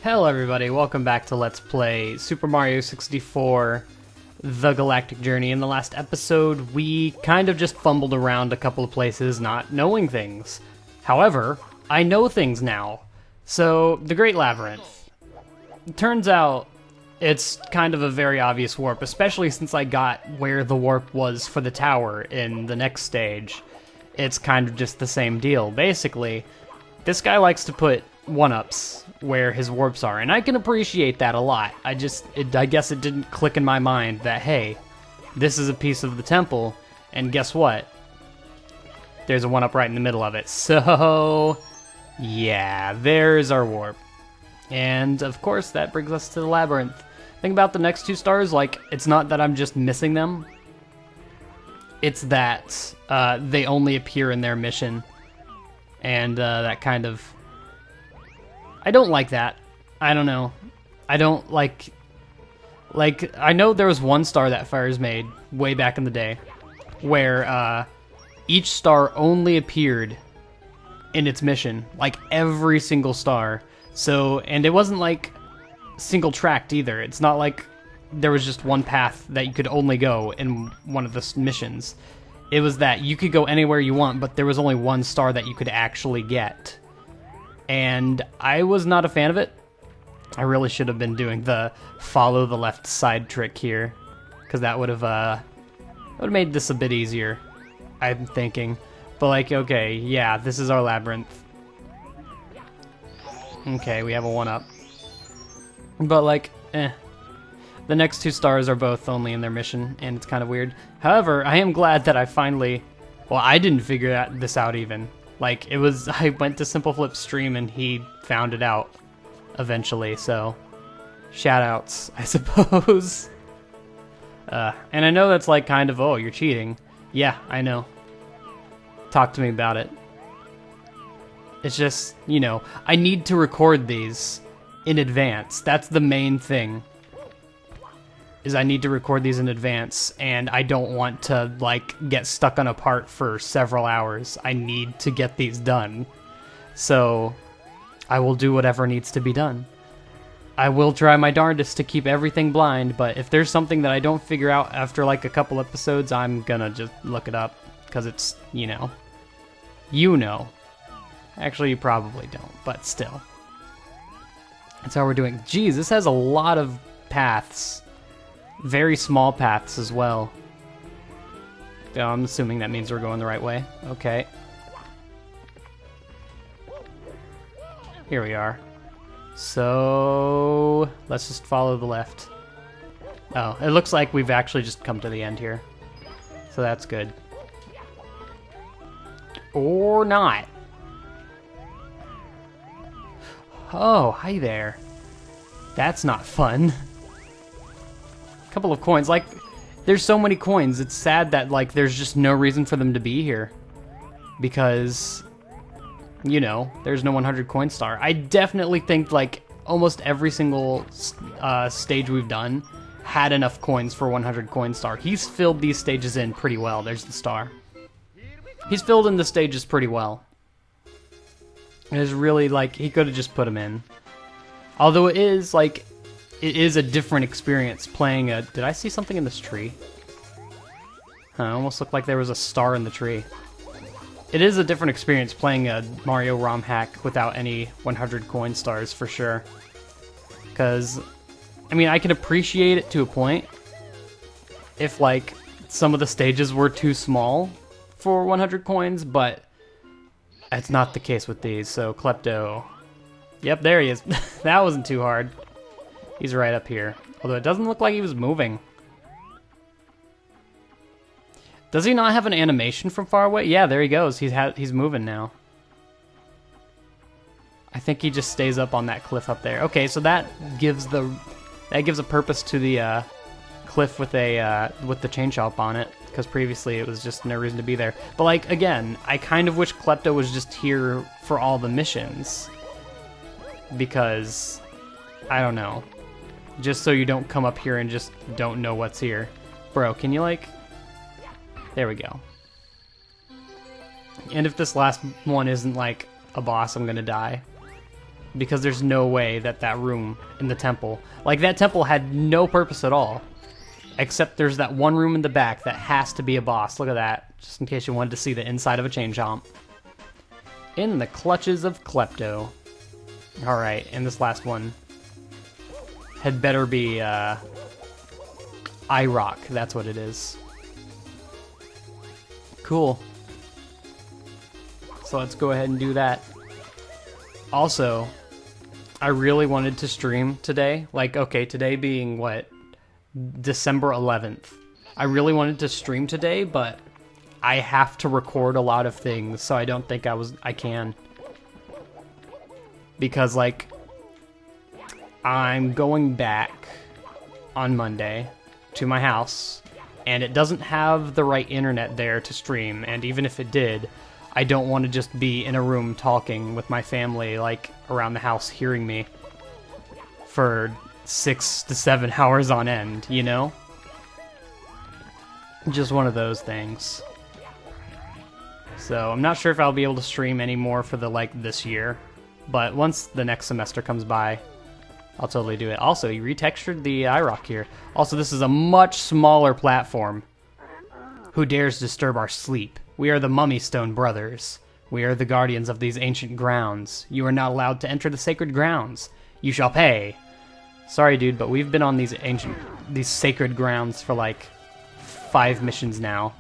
Hello everybody, welcome back to Let's Play Super Mario 64 The Galactic Journey. In the last episode, we kind of just fumbled around a couple of places not knowing things. However, I know things now. So, the Great Labyrinth. It turns out it's kind of a very obvious warp, especially since I got where the warp was for the tower in the next stage. It's kind of just the same deal. Basically, this guy likes to put one-ups where his warps are, and I can appreciate that a lot. I guess it didn't click in my mind that, hey, this is a piece of the temple, and guess what? There's a one-up right in the middle of it. So, yeah, there's our warp. And, of course, that brings us to the labyrinth. Think about the next two stars, like, it's not that I'm just missing them. It's that they only appear in their mission. And that kind of... I don't like that. I don't know. I don't like... I know there was one star that Fires made way back in the day where each star only appeared in its mission. Like, every single star. So, and it wasn't, like, single-tracked either. It's not like there was just one path that you could only go in one of the missions. It was that you could go anywhere you want, but there was only one star that you could actually get. And I was not a fan of it. I really should have been doing the follow the left side trick here, because that would have made this a bit easier, I'm thinking. But like, okay, yeah, this is our labyrinth. Okay, we have a one-up. But like, the next two stars are both only in their mission, and it's kind of weird. However, I am glad that I finally... Well, I didn't figure this out even. Like, it was... I went to Simple Flip's stream, and he found it out eventually, so... Shoutouts, I suppose. And I know that's like kind of, oh, you're cheating. Yeah, I know. Talk to me about it. It's just, you know, I need to record these in advance. That's the main thing. Is I need to record these in advance, and I don't want to, like, get stuck on a part for several hours. I need to get these done. So, I will do whatever needs to be done. I will try my darndest to keep everything blind, but if there's something that I don't figure out after, like, a couple episodes, I'm gonna just look it up, because it's, you know. You know. Actually, you probably don't, but still. That's how we're doing. Geez, this has a lot of paths. Very small paths as well. Oh, I'm assuming that means we're going the right way. Okay. Here we are. So, let's just follow the left. Oh, it looks like we've actually just come to the end here. So that's good. Or not. Oh, hi there. That's not fun. Couple of coins. Like, there's so many coins. It's sad that, like, there's just no reason for them to be here. Because, you know, there's no 100 coin star. I definitely think, like, almost every single stage we've done had enough coins for 100 coin star. He's filled these stages in pretty well. There's the star. He's filled in the stages pretty well. It is really, like, he could have just put them in. Although it is, like... It is a different experience playing a... Did I see something in this tree? Huh, it almost looked like there was a star in the tree. It is a different experience playing a Mario ROM hack without any 100 coin stars, for sure. Because, I mean, I can appreciate it to a point. If, like, some of the stages were too small for 100 coins, but that's not the case with these. So, Klepto. Yep, there he is. That wasn't too hard. He's right up here. Although it doesn't look like he was moving. Does he not have an animation from far away? Yeah, there he goes. He's moving now. I think he just stays up on that cliff up there. Okay, so that gives a purpose to the cliff with the chain shop on it, because previously it was just no reason to be there. But like again, I kind of wish Klepto was just here for all the missions, because I don't know. Just so you don't come up here and just don't know what's here. Bro, can you like... There we go. And if this last one isn't like a boss, I'm gonna die. Because there's no way that that room in the temple... Like, that temple had no purpose at all. Except there's that one room in the back that has to be a boss. Look at that. Just in case you wanted to see the inside of a chain chomp. In the clutches of Klepto. Alright, and this last one had better be, iRock. That's what it is. Cool. So let's go ahead and do that. Also, I really wanted to stream today. Like, okay, today being, what, December 11th. I really wanted to stream today, but I have to record a lot of things, so I don't think I can. Because, like, I'm going back on Monday to my house, and it doesn't have the right internet there to stream, and even if it did, I don't want to just be in a room talking with my family, like, around the house hearing me for 6 to 7 hours on end, you know? Just one of those things. So, I'm not sure if I'll be able to stream anymore for this year, but once the next semester comes by, I'll totally do it. Also, you retextured the iRock here. Also, this is a much smaller platform. Who dares disturb our sleep? We are the Mummy Stone Brothers. We are the guardians of these ancient grounds. You are not allowed to enter the sacred grounds. You shall pay. Sorry, dude, but we've been on these sacred grounds for like 5 missions now.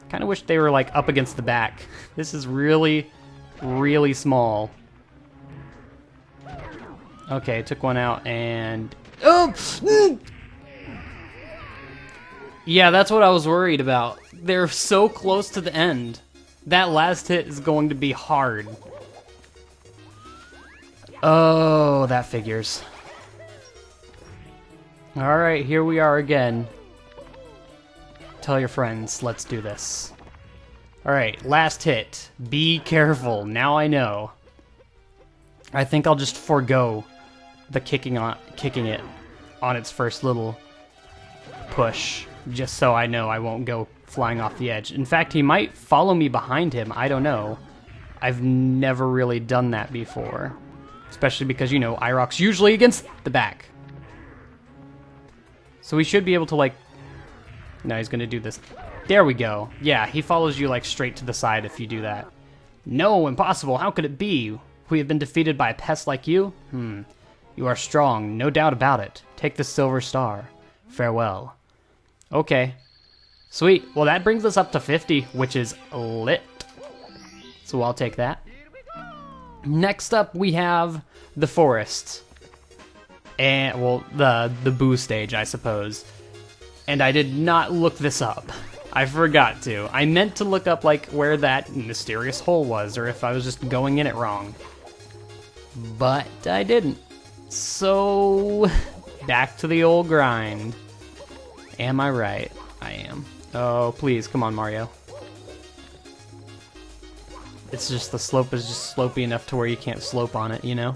Kind of wish they were like up against the back. This is really, really small. Okay, took one out and... Oh! Yeah, that's what I was worried about. They're so close to the end. That last hit is going to be hard. Oh, that figures. Alright, here we are again. Tell your friends, let's do this. Alright, last hit. Be careful, now I know. I think I'll just forego the kicking it on its first little push, just so I know I won't go flying off the edge. In fact, he might follow me behind him, I don't know. I've never really done that before. Especially because, you know, iRock's usually against the back. So we should be able to, like... No, he's gonna do this. There we go. Yeah, he follows you, like, straight to the side if you do that. No, impossible, how could it be? We have been defeated by a pest like you? You are strong, no doubt about it. Take the silver star. Farewell. Okay. Sweet. Well, that brings us up to 50, which is lit. So I'll take that. Next up, we have the forest. And, well, the boo stage, I suppose. And I did not look this up. I forgot to. I meant to look up, like, where that mysterious hole was, or if I was just going in it wrong. But I didn't. So, back to the old grind. Am I right? I am. Oh, please, come on, Mario. It's just the slope is just slopey enough to where you can't slope on it, you know?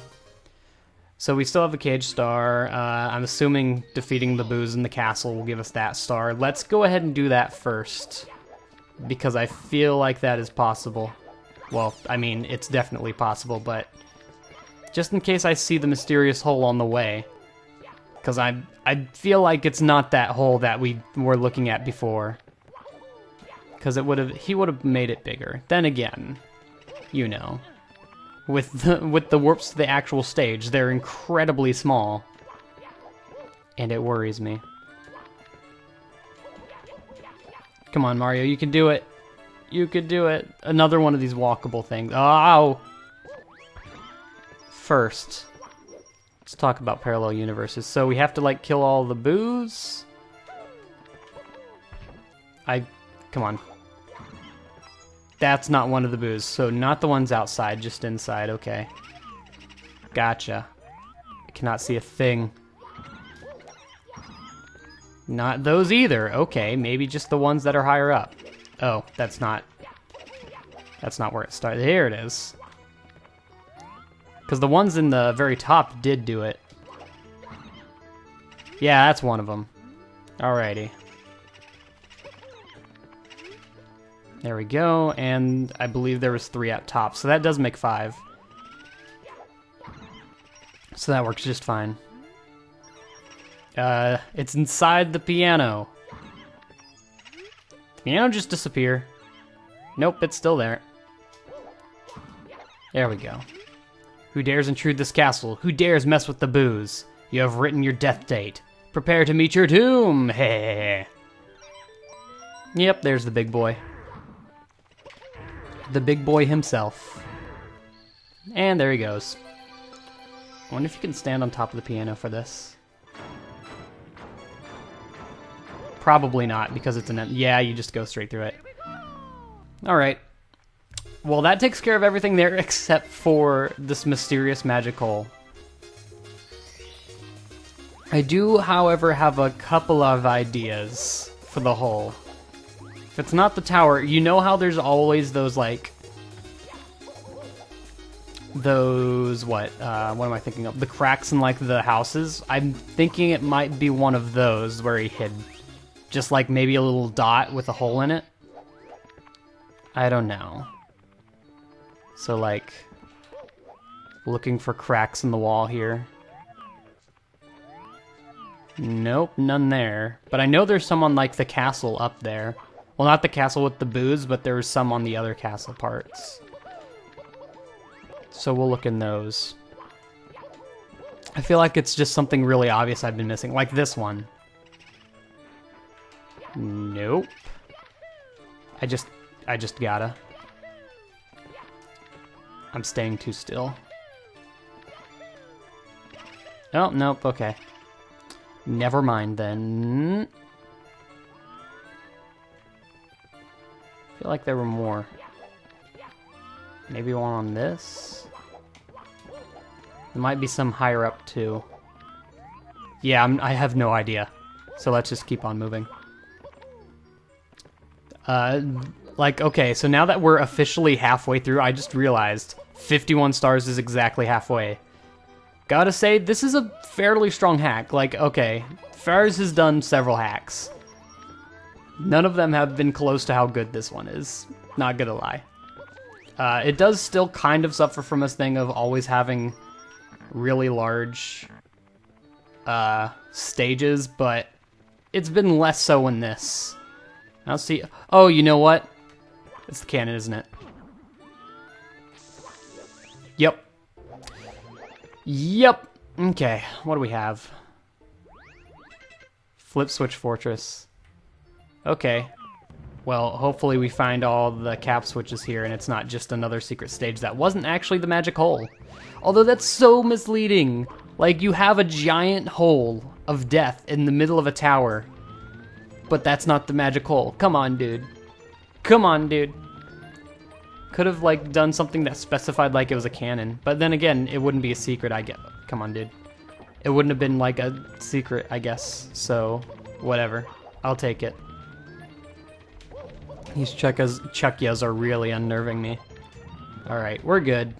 So we still have a cage star. I'm assuming defeating the boos in the castle will give us that star. Let's go ahead and do that first, because I feel like that is possible. Well, I mean, it's definitely possible, but just in case I see the mysterious hole on the way, because I feel like it's not that hole that we were looking at before, because he would have made it bigger. Then again, you know, with the warps to the actual stage, they're incredibly small, and it worries me. Come on, Mario, you can do it. You could do it. Another one of these walkable things. Oh! First, let's talk about parallel universes. So we have to, like, kill all the boos? Come on. That's not one of the boos, so not the ones outside, just inside, okay. Gotcha. I cannot see a thing. Not those either, okay, maybe just the ones that are higher up. Oh, that's not where it started. Here it is. Because the ones in the very top did do it. Yeah, that's one of them. Alrighty. There we go, and I believe there was 3 up top, so that does make 5. So that works just fine. It's inside the piano. The piano just disappear. Nope, it's still there. There we go. Who dares intrude this castle? Who dares mess with the booze? You have written your death date. Prepare to meet your doom. Hey. Yep, there's the big boy. The big boy himself. And there he goes. I wonder if you can stand on top of the piano for this. Probably not, because it's an... Yeah, you just go straight through it. Alright. Well, that takes care of everything there except for this mysterious magic hole. I do, however, have a couple of ideas for the hole. If it's not the tower, you know how there's always those, like... Those, what am I thinking of? The cracks in, like, the houses? I'm thinking it might be one of those where he hid. Just, like, maybe a little dot with a hole in it? I don't know. So, like, looking for cracks in the wall here. Nope, none there. But I know there's some on, like, the castle up there. Well, not the castle with the booze, but there's some on the other castle parts. So we'll look in those. I feel like it's just something really obvious I've been missing, like this one. Nope. I just gotta. I'm staying too still. Oh, nope, okay. Never mind then. I feel like there were more. Maybe one on this? There might be some higher up too. Yeah, I have no idea. So let's just keep on moving. Like, okay, so now that we're officially halfway through, I just realized 51 stars is exactly halfway. Gotta say, this is a fairly strong hack. Like, okay, Fairs has done several hacks. None of them have been close to how good this one is. Not gonna lie. It does still kind of suffer from this thing of always having really large stages, but it's been less so in this. I'll see. Oh, you know what? It's the cannon, isn't it? Yep. Yep. Okay, what do we have? Flip Switch Fortress. Okay. Well, hopefully we find all the cap switches here and it's not just another secret stage that wasn't actually the magic hole. Although that's so misleading. Like, you have a giant hole of death in the middle of a tower. But that's not the magic hole. Come on, dude. Come on, dude. Could have, like, done something that specified, like, it was a cannon. But then again, it wouldn't be a secret, I guess. Come on, dude. It wouldn't have been, like, a secret, I guess. So, whatever. I'll take it. These Chuckyas are really unnerving me. Alright, we're good.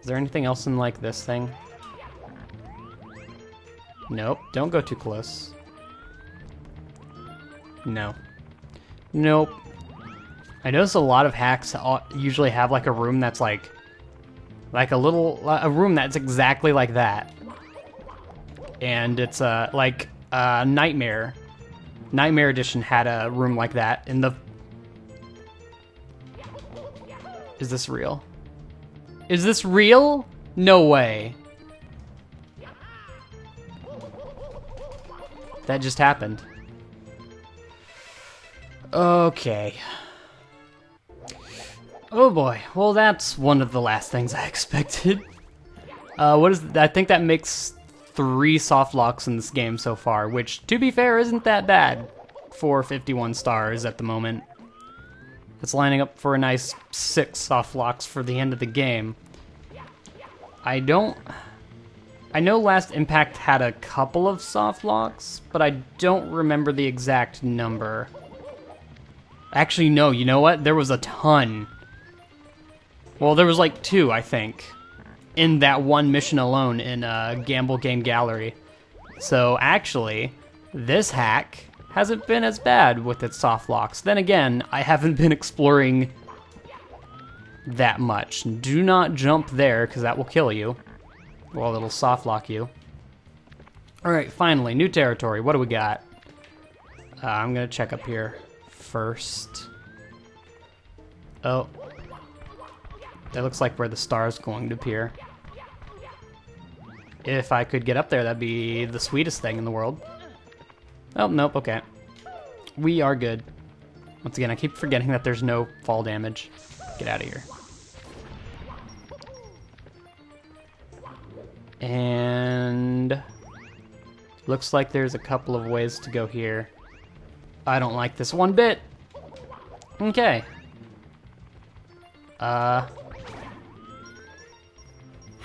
Is there anything else in, like, this thing? Nope. Don't go too close. No. Nope. I notice a lot of hacks usually have like a room that's like a room that's exactly like that. And it's like Nightmare. Nightmare Edition had a room like that in the... Is this real? Is this real? No way. That just happened. Okay. Oh boy. Well, that's one of the last things I expected. What is... I think that makes 3 soft locks in this game so far, which, to be fair, isn't that bad for 51 stars at the moment. It's lining up for a nice 6 soft locks for the end of the game. I know Last Impact had a couple of soft locks, but I don't remember the exact number. Actually, no, you know what? There was a ton. Well, there was like 2, I think, in that one mission alone in Gamble Game Gallery. So, actually, this hack hasn't been as bad with its soft locks. Then again, I haven't been exploring that much. Do not jump there, because that will kill you. Well, it'll soft lock you. Alright, finally, new territory. What do we got? I'm gonna check up here first. Oh. That looks like where the star is going to appear. If I could get up there, that'd be the sweetest thing in the world. Oh, nope, okay. We are good. Once again, I keep forgetting that there's no fall damage. Get out of here. And looks like there's a couple of ways to go here. I don't like this one bit. Okay. How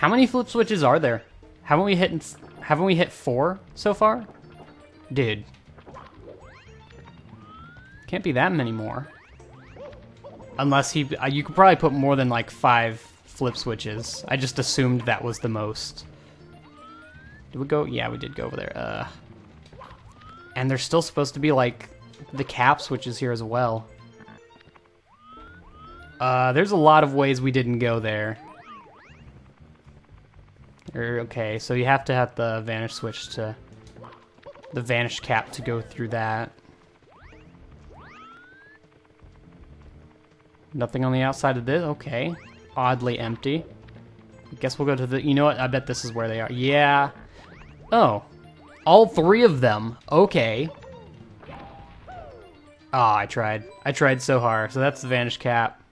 many flip switches are there? Haven't we hit 4 so far? Dude. Can't be that many more. Unless you could probably put more than like 5 flip switches. I just assumed that was the most. Did we go? Yeah, we did go over there. And there's still supposed to be like the cap switches here as well. There's a lot of ways we didn't go there. Okay, so you have to have the vanish switch to the vanish cap to go through that. Nothing on the outside of this. Okay, oddly empty. I guess we'll go to the. You know what? I bet this is where they are. Yeah. Oh, all 3 of them. Okay. Ah, I tried. I tried so hard. So that's the vanish cap.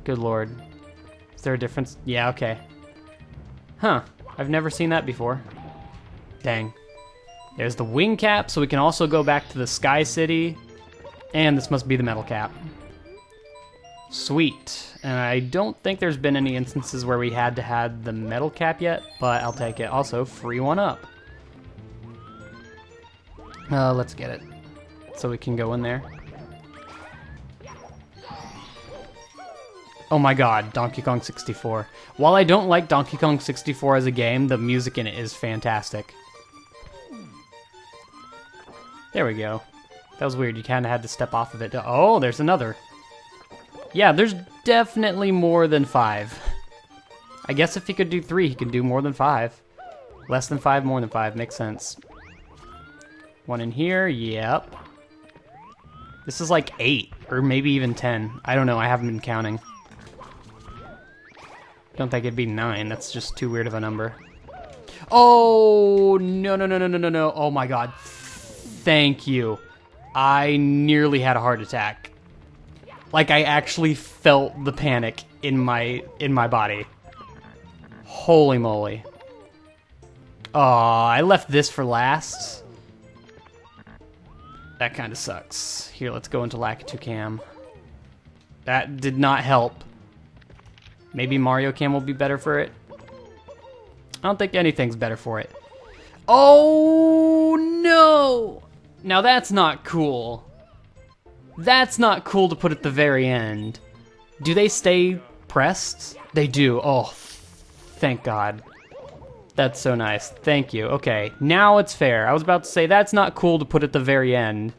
Good lord. Is there a difference? Yeah. Okay. Huh, I've never seen that before. Dang. There's the wing cap, so we can also go back to the Sky City. And this must be the metal cap. Sweet. And I don't think there's been any instances where we had to have the metal cap yet, but I'll take it. Also, free one up. Let's get it. So we can go in there. Oh my god, Donkey Kong 64. While I don't like Donkey Kong 64 as a game, the music in it is fantastic. There we go. That was weird, you kind of had to step off of it. Oh, there's another. Yeah, there's definitely more than 5. I guess if he could do 3, he could do more than 5. Less than 5, more than 5, makes sense. One in here, yep. This is like 8, or maybe even 10. I don't know, I haven't been counting. Don't think it'd be 9. That's just too weird of a number. Oh, no, no, no, no, no, no, no. Oh my god. Thank you. I nearly had a heart attack. Like, I actually felt the panic in my body. Holy moly. Oh, I left this for last. That kind of sucks. Here, let's go into Lakitu Cam. That did not help. Maybe Mario Cam will be better for it. I don't think anything's better for it. Oh, no! Now that's not cool. That's not cool to put at the very end. Do they stay pressed? They do. Oh, thank God. That's so nice. Thank you. Okay, now it's fair. I was about to say that's not cool to put at the very end.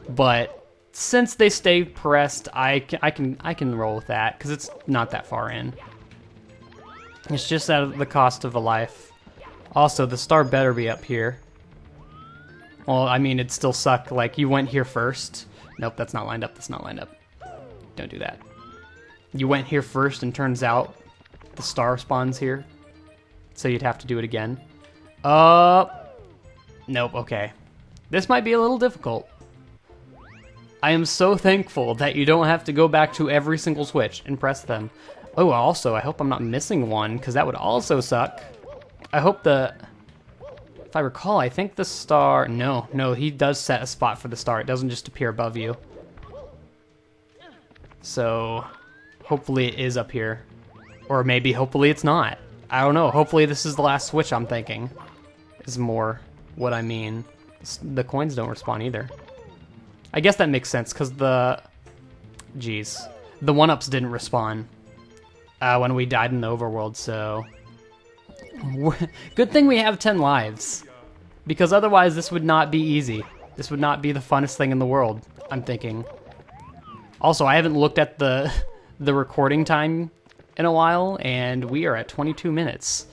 But since they stay pressed, I can roll with that because it's not that far in. It's just at the cost of a life. Also, the star better be up here. Well, I mean, it'd still suck. Like, you went here first. Nope, that's not lined up. That's not lined up. Don't do that. You went here first, and turns out the star spawns here. So you'd have to do it again. Nope, okay. This might be a little difficult. I am so thankful that you don't have to go back to every single switch and press them. Oh, also, I hope I'm not missing one, because that would also suck. I hope if I recall, I think the star... No, he does set a spot for the star. It doesn't just appear above you. So, hopefully it is up here. Or maybe, hopefully it's not. I don't know. Hopefully this is the last switch I'm thinking. Is more what I mean. The coins don't respawn either. I guess that makes sense, because the... Jeez. The 1-ups didn't respawn when we died in the overworld, so... Good thing we have 10 lives. Because otherwise this would not be easy. This would not be the funnest thing in the world, I'm thinking. Also, I haven't looked at the recording time in a while, and we are at 22 minutes.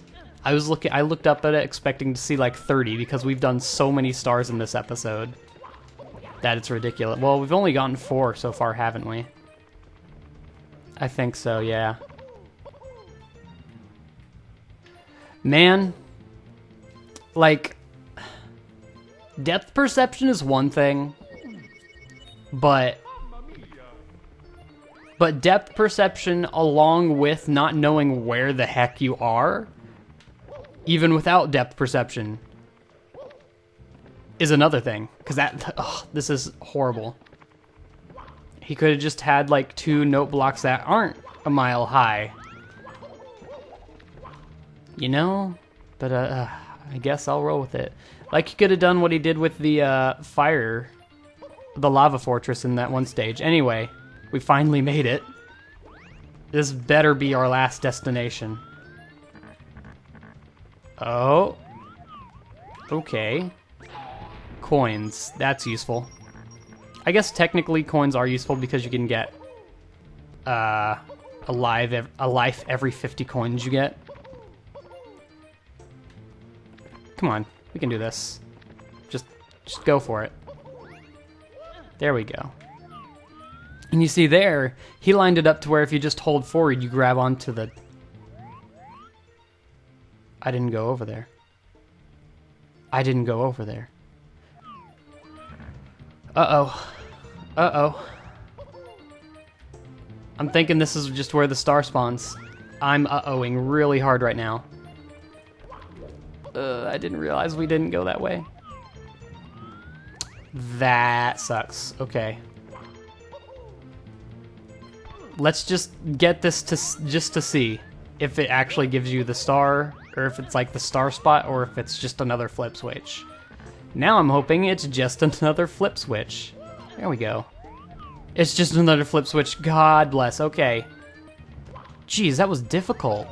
I looked up at it expecting to see like 30 because we've done so many stars in this episode that it's ridiculous. Well, we've only gotten 4 so far, haven't we? I think so, yeah. Man, like, depth perception is one thing, but depth perception along with not knowing where the heck you are, even without depth perception, is another thing. Because this is horrible. He could have just had like 2 note blocks that aren't a mile high. You know? But I guess I'll roll with it. Like he could have done what he did with the the lava fortress in that one stage. Anyway, we finally made it. This better be our last destination. Oh. Okay. Coins. That's useful. I guess technically coins are useful because you can get a life every 50 coins you get. Come on, we can do this. Just go for it. There we go. And you see there, he lined it up to where if you just hold forward, you grab onto the... I didn't go over there. I didn't go over there. Uh-oh. Uh-oh. I'm thinking this is just where the star spawns. I'm uh-ohing really hard right now. I didn't realize we didn't go that way. That sucks. Okay. Let's just get this just to see if it actually gives you the star, or if it's like the star spot, or if it's just another flip switch. Now I'm hoping it's just another flip switch. There we go. It's just another flip switch. God bless. Okay. Jeez, that was difficult.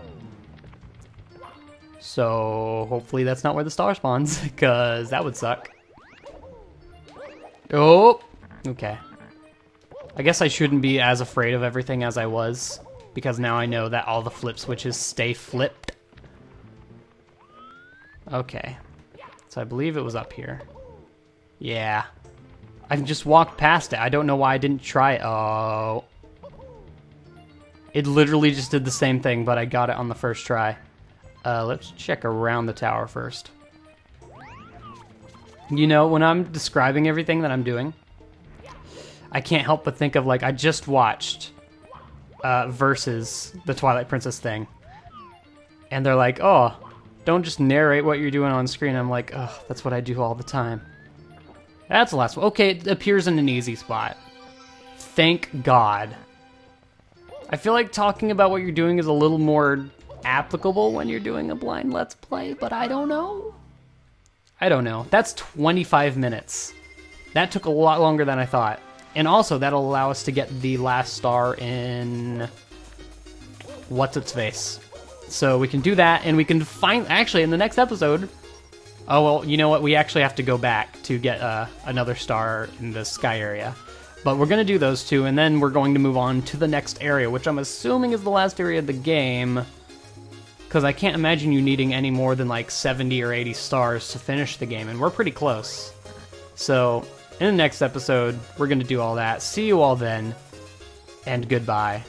So hopefully that's not where the star spawns, because that would suck. Oh, okay. I guess I shouldn't be as afraid of everything as I was, because now I know that all the flip switches stay flipped. Okay. So I believe it was up here. Yeah. I just walked past it. I don't know why I didn't try it. Oh. It literally just did the same thing, but I got it on the first try. Let's check around the tower first. You know, when I'm describing everything that I'm doing, I can't help but think of, like, I just watched Versus, the Twilight Princess thing. And they're like, oh, don't just narrate what you're doing on screen. I'm like, oh, that's what I do all the time. That's the last one. Okay, it appears in an easy spot. Thank God. I feel like talking about what you're doing is a little more applicable when you're doing a blind Let's Play, but I don't know. I don't know. That's 25 minutes. That took a lot longer than I thought. And also, that'll allow us to get the last star in... What's-its-face. So we can do that, and we can find... Actually, in the next episode... Oh, well, you know what? We actually have to go back to get another star in the sky area. But we're going to do those two, and then we're going to move on to the next area, which I'm assuming is the last area of the game. Because I can't imagine you needing any more than like 70 or 80 stars to finish the game, and we're pretty close. So, in the next episode, we're going to do all that. See you all then, and goodbye.